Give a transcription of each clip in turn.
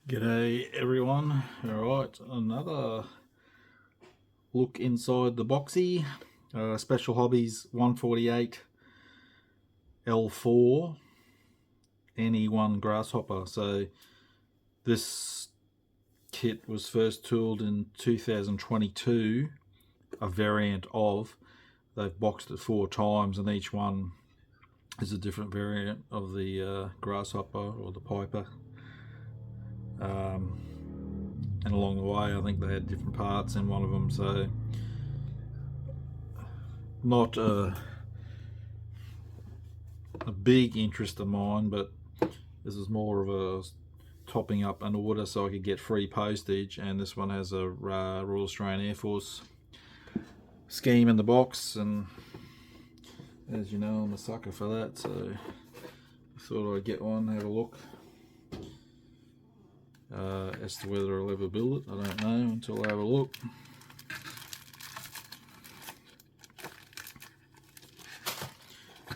G'day everyone. Alright, another look inside the boxy. Special Hobbies 148 L-4 NE-1 Grasshopper. So this kit was first tooled in 2022, a variant of. They've boxed it 4 times and each one is a different variant of the Grasshopper or the Piper. And along the way I think they had different parts in one of them, so not a big interest of mine, but this is more of a topping up an order so I could get free postage, and this one has a Royal Australian Air Force scheme in the box, and as you know I'm a sucker for that, so I thought I'd get one, have a look. As to whether I'll ever build it, I don't know until I have a look.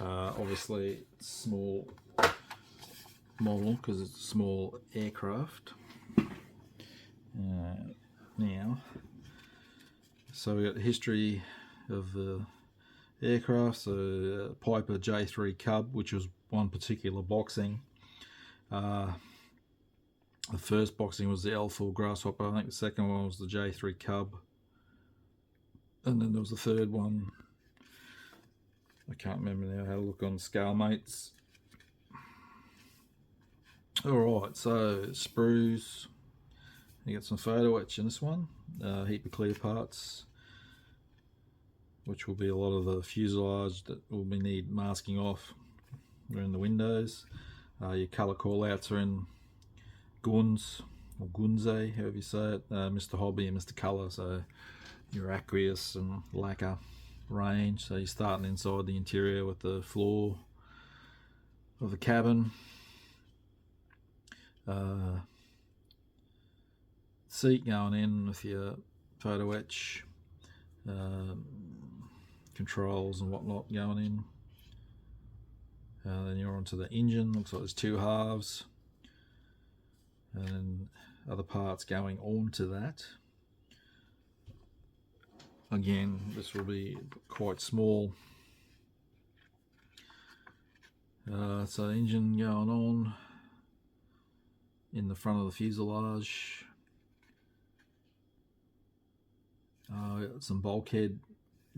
Obviously it's small model because it's a small aircraft. Now, so we got the history of the aircraft. So Piper J3 Cub, which was one particular boxing. The first boxing was the L-4 Grasshopper. I think the second one was the J3 Cub, and then there was the third one. I can't remember now. I had a look on Scalemates. Alright, so sprues. You get some photo etch in this one. Heap of clear parts, which will be a lot of the fuselage that will need masking off. They're in the windows. Your colour callouts are in Guns, or Gunze, however you say it, Mr. Hobby and Mr. Colour, so your aqueous and lacquer range. So you're starting inside the interior with the floor of the cabin. Seat going in with your photo etch, controls and whatnot going in. Then you're onto the engine. Looks like there's 2 halves, and other parts going on to that. Again, this will be quite small. So engine going on in the front of the fuselage. Got some bulkhead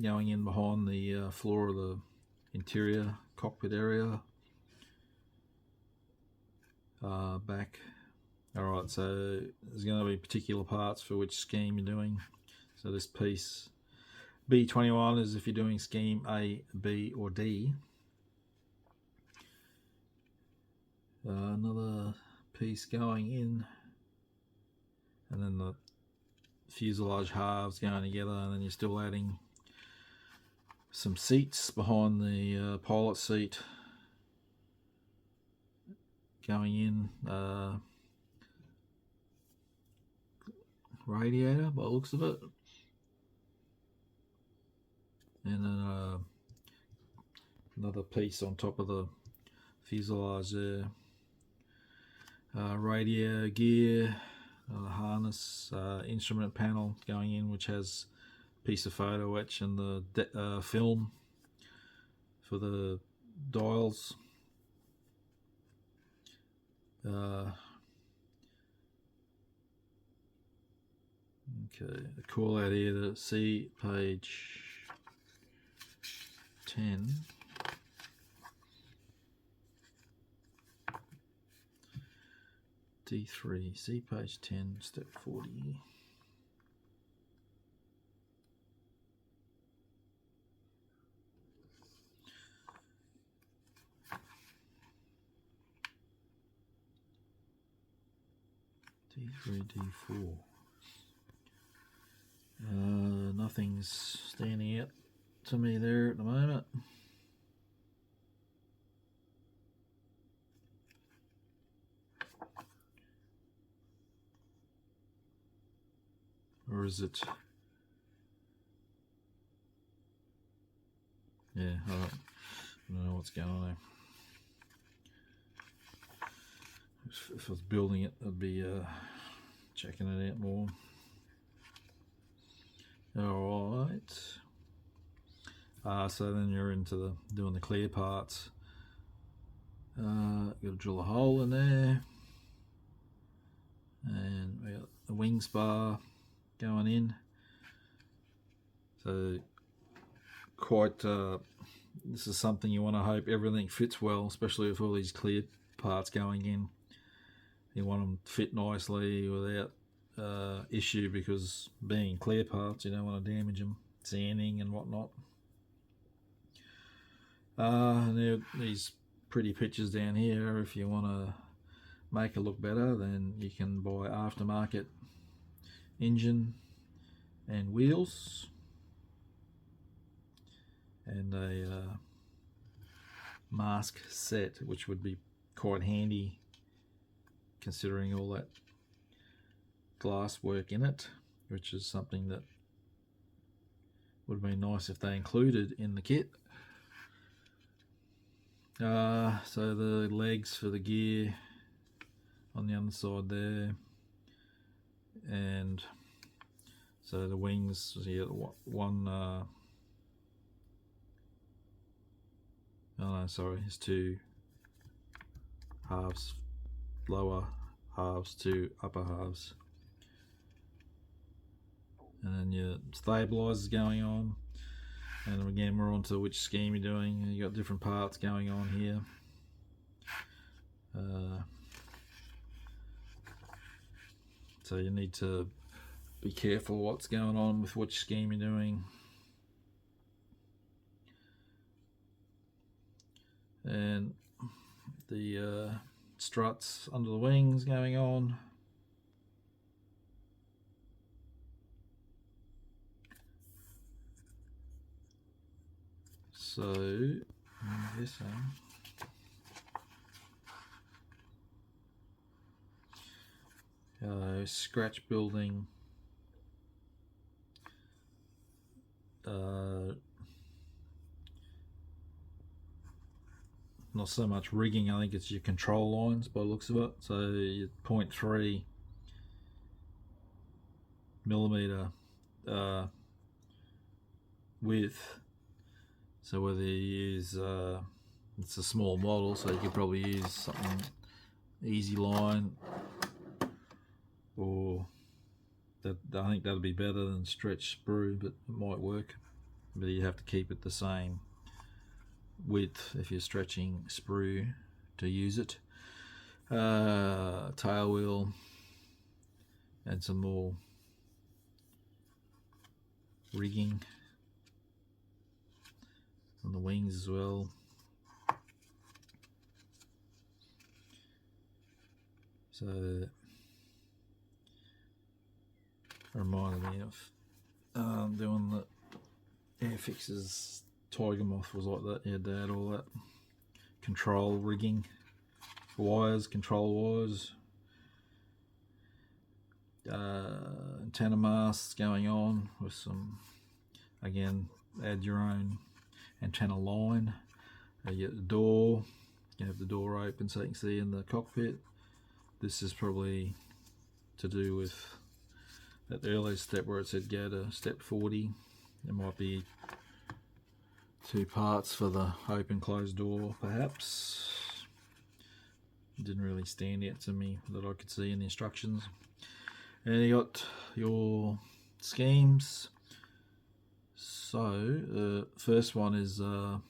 going in behind the floor of the interior cockpit area. Back. Alright, so there's going to be particular parts for which scheme you're doing. So this piece B21 is if you're doing scheme A, B or D. Another piece going in, and then the fuselage halves going together, and then you're still adding some seats behind the pilot seat going in. Radiator by the looks of it, and then another piece on top of the fuselage there. Radio gear, harness, instrument panel going in, which has a piece of photo etch and the film for the dials. Okay, a call out here to see page 10. D3, see page 10, step 40. D3, D4. Nothing's standing out to me there at the moment. Or is it? Yeah, I don't know what's going on there. if I was building it, I'd be checking it out more. All right. So then you're into doing the clear parts. Got to drill a hole in there, and we got the wing spar going in. So quite. This is something you want to hope everything fits well, especially with all these clear parts going in. You want them to fit nicely without issue, because being clear parts, you don't want to damage them, sanding and whatnot. Now these pretty pictures down here, if you want to make it look better, then you can buy aftermarket engine and wheels and a mask set, which would be quite handy considering all that glass work in it, which is something that would be nice if they included in the kit. So the legs for the gear on the underside there, and so the wings, yeah, one oh no, sorry, it's two halves, lower halves to upper halves, and then your stabilizers going on. And again, we're on to which scheme you're doing. You got different parts going on here. So you need to be careful what's going on with which scheme you're doing. And the struts under the wings going on. So, this one. Scratch building. Not so much rigging, I think it's your control lines by the looks of it. So your 0.3 millimeter width. So whether you use, it's a small model, so you could probably use something easy line, or that, I think that'd be better than stretch sprue, but it might work. But you have to keep it the same width if you're stretching sprue to use it. Tail wheel, and some more rigging on the wings as well. So it reminded me of doing the Airfix's Tiger Moth was like that. Yeah, they had all that control rigging, wires, control wires, antenna masts going on with some, again, add your own antenna line. You get the door, you have the door open so you can see in the cockpit. This is probably to do with that earlier step where it said go to step 40. There might be two parts for the open closed door, perhaps. It didn't really stand out to me that I could see in the instructions. And you got your schemes. So the first one is the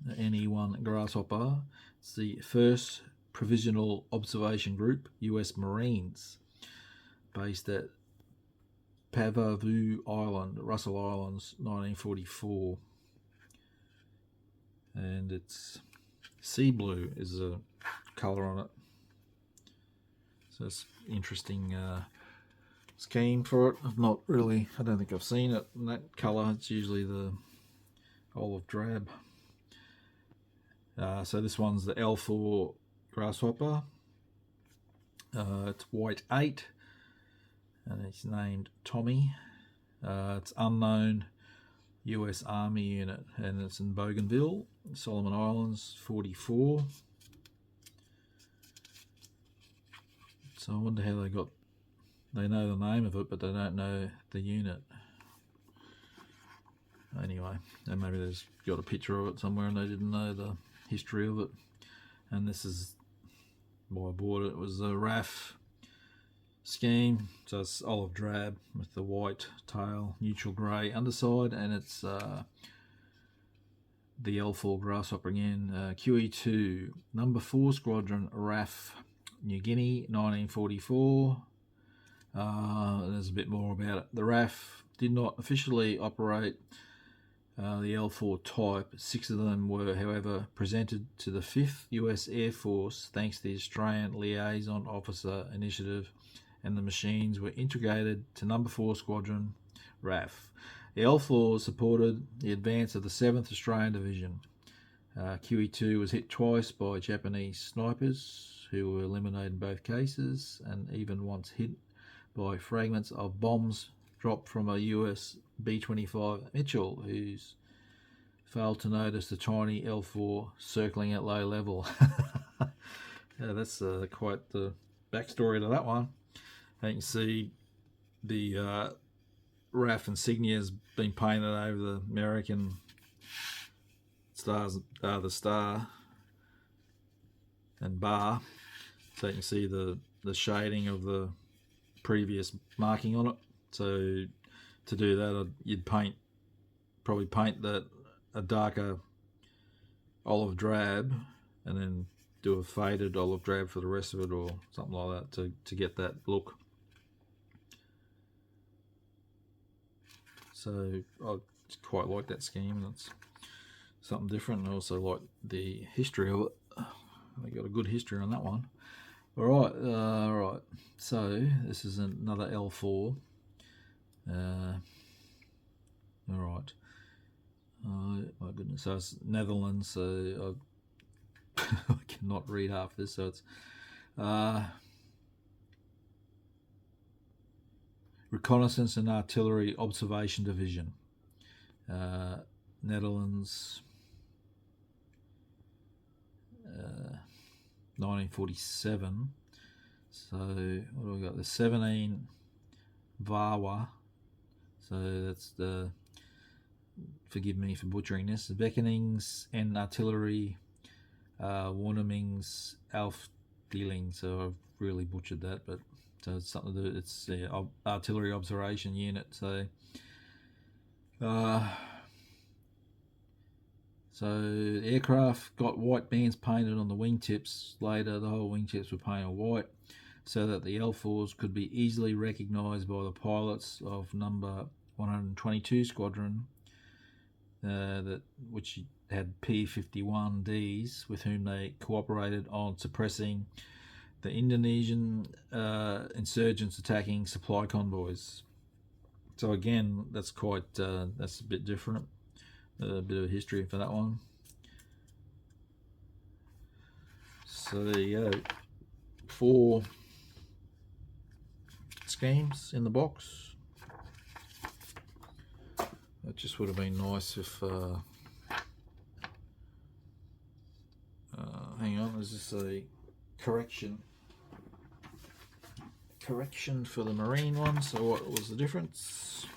NE-1 Grasshopper. It's the first Provisional Observation Group, US Marines, based at Papavu Island, Russell Islands, 1944. And it's sea blue is a colour on it. So it's interesting scheme for it. I don't think I've seen it in that colour. It's usually the olive drab. So this one's the L-4 Grasshopper. It's white 8, and it's named Tommy. It's unknown US Army unit, and it's in Bougainville, Solomon Islands, 44. So I wonder how they know the name of it, but they don't know the unit. Anyway, and maybe there's got a picture of it somewhere and they didn't know the history of it. And this is why I bought it. It was a RAF scheme, so it's olive drab with the white tail, neutral grey underside, and it's the L-4 Grasshopper again, QE2, number 4 Squadron, RAF, New Guinea, 1944. There's a bit more about it. The RAF did not officially operate the L-4 type. 6 of them were, however, presented to the 5th US Air Force thanks to the Australian Liaison Officer Initiative, and the machines were integrated to number 4 Squadron, RAF. The L-4 supported the advance of the 7th Australian Division. QE2 was hit twice by Japanese snipers, who were eliminated in both cases, and even once hit by fragments of bombs dropped from a US B-25 Mitchell, who's failed to notice the tiny L-4 circling at low level. Yeah, that's quite the backstory to that one. And you can see the RAF insignia has been painted over the American stars, the star and bar, so you can see the shading of the previous marking on it. So to do that, you'd probably paint that a darker olive drab, and then do a faded olive drab for the rest of it, or something like that, to get that look. So I quite like that scheme, and it's something different, and I also like the history of it. They got a good history on that one. Alright, right. So this is another L4. Alright. Oh my goodness, so it's Netherlands, so I cannot read half this, so it's Reconnaissance and Artillery Observation Division, Netherlands, 1947. So what do we got? The 17 Vawa. So that's the, forgive me for butchering this, the Beckonings and Artillery Warnemings Aufdeling. So I've really butchered that, but so it's something to do, it's artillery observation unit. So so aircraft got white bands painted on the wingtips. Later the whole wingtips were painted white, so that the L4s could be easily recognised by the pilots of number 122 Squadron, which had P-51Ds, with whom they cooperated on suppressing the Indonesian insurgents attacking supply convoys. So again, that's quite that's a bit different. A bit of history for that one. So there you go. 4 schemes in the box. That just would have been nice if hang on, there's just a correction for the marine one. So what was the difference?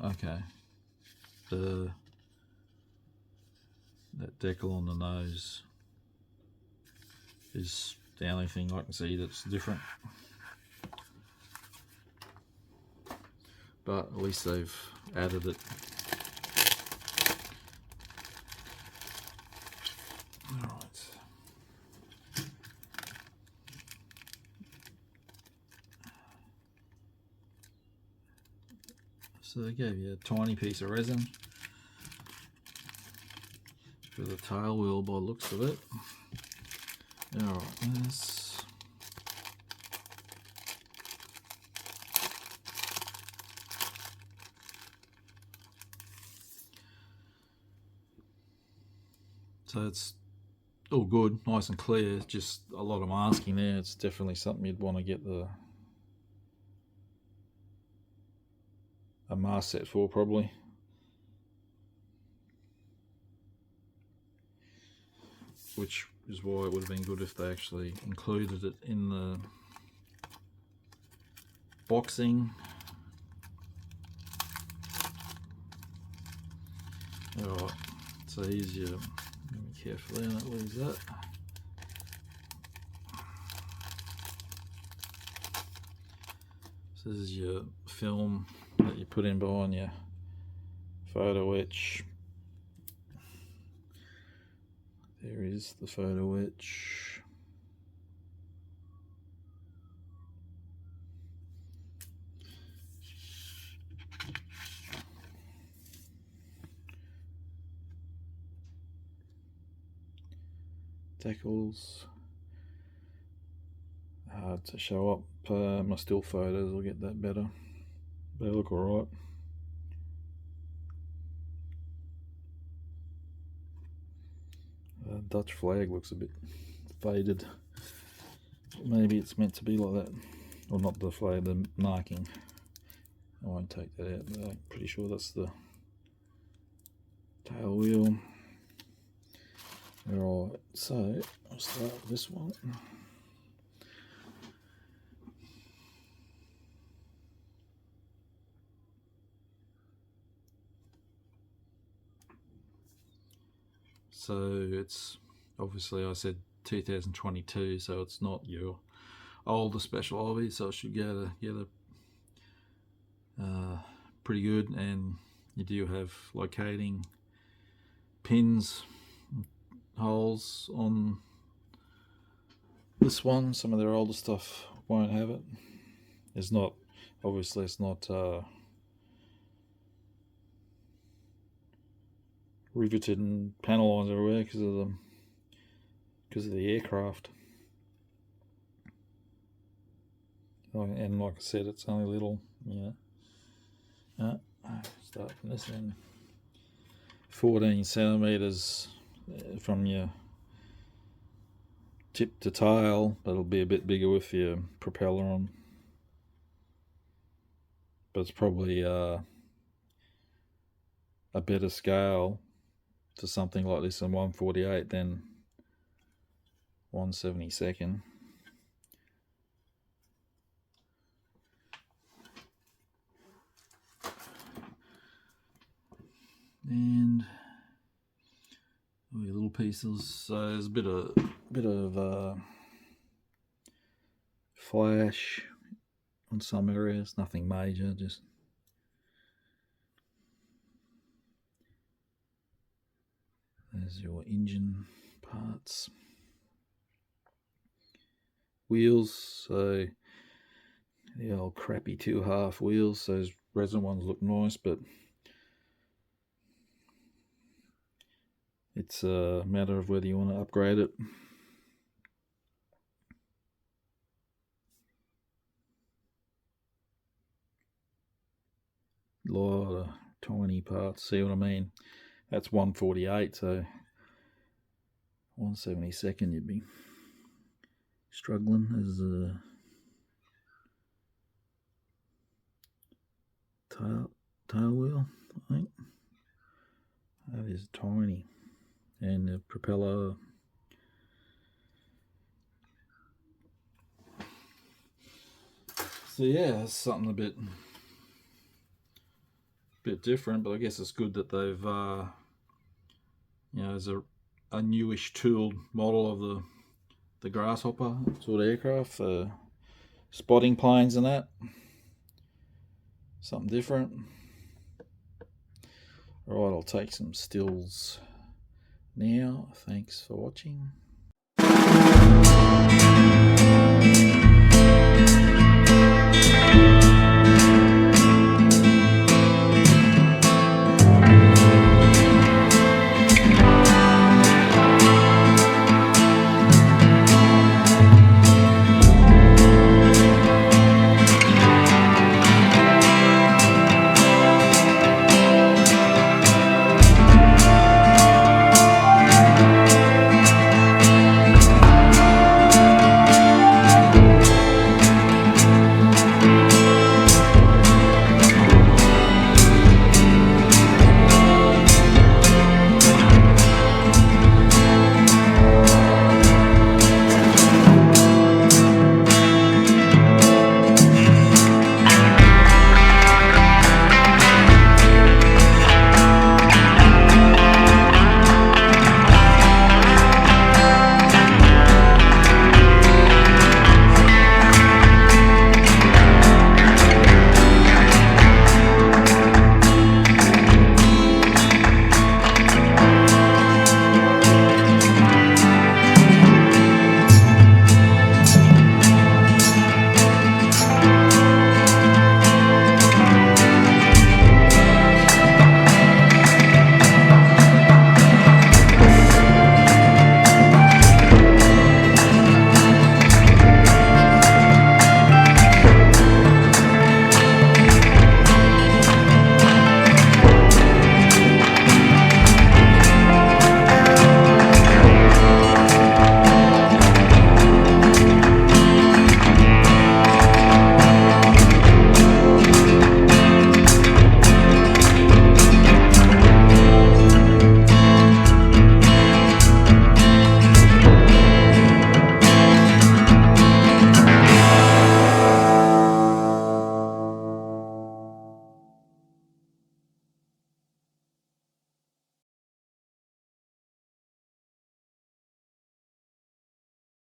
Okay, that decal on the nose is the only thing I can see that's different, but at least they've added it. Alright. So they gave you a tiny piece of resin for the tail wheel by the looks of it. Alright, this. So it's all good, nice and clear. It's just a lot of masking there. It's definitely something you'd want to get a mask set for, probably. Which is why it would have been good if they actually included it in the boxing. Alright, so here's your, be careful there, don't lose that. So this is your film that you put in behind your photo etch. There is the photo etch. Decals. Hard to show up my still photos, I'll get that better. They look alright. Dutch flag looks a bit faded. Maybe it's meant to be like that. Or not the flag, the marking. I won't take that out, but I'm pretty sure that's the tail wheel. Alright, so I'll start with this one. So it's obviously, I said 2022, so it's not your older special hobby, so it should get a pretty good. And you do have locating pins, holes on this one. Some of their older stuff won't have it. It's not, obviously it's not riveted and panel lines everywhere because of the aircraft. And like I said, it's only little, you know. Start from this end. 14 centimeters from your tip to tail, but it'll be a bit bigger with your propeller on. But it's probably a better scale to something like this in 1/48 than 1/72. And all your little pieces. So there's a bit of flash on some areas, nothing major, just there's your engine parts. Wheels, so the old crappy 2.5 wheels. Those resin ones look nice, but it's a matter of whether you want to upgrade it. A lot of tiny parts, see what I mean? That's 1/48, so 1/72 you'd be struggling. As a tail wheel, I think. That is tiny. And the propeller. So yeah, it's something a bit different, but I guess it's good that they've you know, as a newish tooled model of the Grasshopper sort of aircraft, spotting planes and that. Something different. Alright, I'll take some stills now. Thanks for watching.